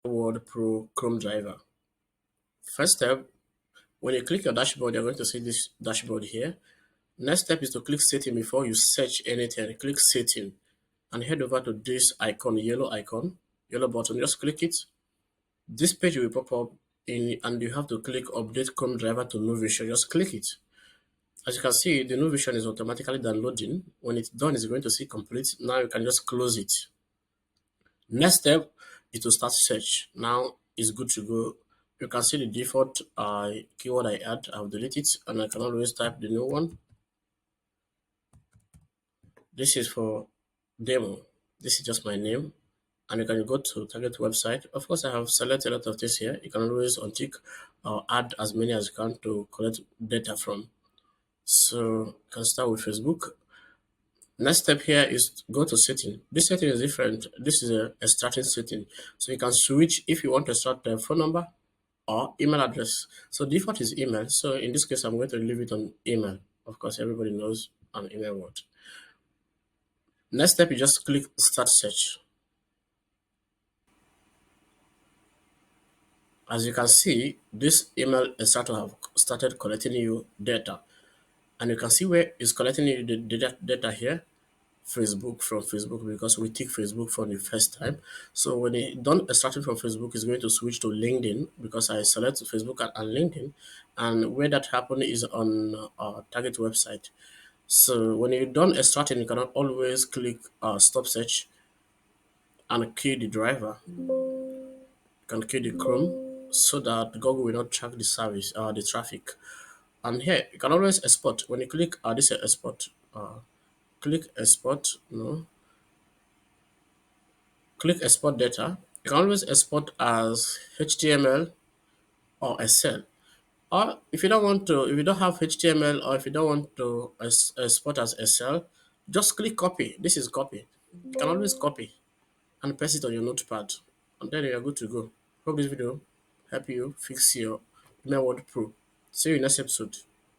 Word Pro Chrome driver. First step, when you click your dashboard, you're going to see this dashboard here. Next step is to click setting before you search anything. Click setting and head over to this icon, yellow button. Just click it. This page will pop up in, and you have to click update Chrome driver to new version. Just click it. As you can see, the new version is automatically downloading. When it's done, it's going to see complete. Now you can just close it. Next step is to start search. Now it's good to go. You can see the default keyword I add. I've deleted it, and I can always type the new one. This is for demo. This is just my name, and you can go to target website. Of course, I have selected a lot of this here. You can always untick or add as many as you can to collect data from. So you can start with Facebook. Next step here is go to setting. This setting is different. This is a starting setting. So you can switch if you want to start the phone number or email address. So default is email. So in this case, I'm going to leave it on email. Of course, everybody knows an email word. Next step, you just click start search. As you can see, this email is start to have started collecting you data. And you can see where it's collecting you the data here. Facebook from Facebook, because we take Facebook for the first time. So when it done starting from Facebook, it's going to switch to LinkedIn because I select Facebook and LinkedIn, and where that happened is on our target website. So when you're done extracting, you can always click stop search and key the driver. You can key the Chrome so that Google will not track the service the traffic. And here you can always export. When you click this export, click export. No, click export data. You can always export as HTML or Excel. Or if you don't want to, if you don't have HTML or if you don't want to export as Excel, just click copy. This is copy. You can always copy and paste it on your notepad. And then you're good to go. Hope this video help you fix your Email Word Pro. See you in next episode.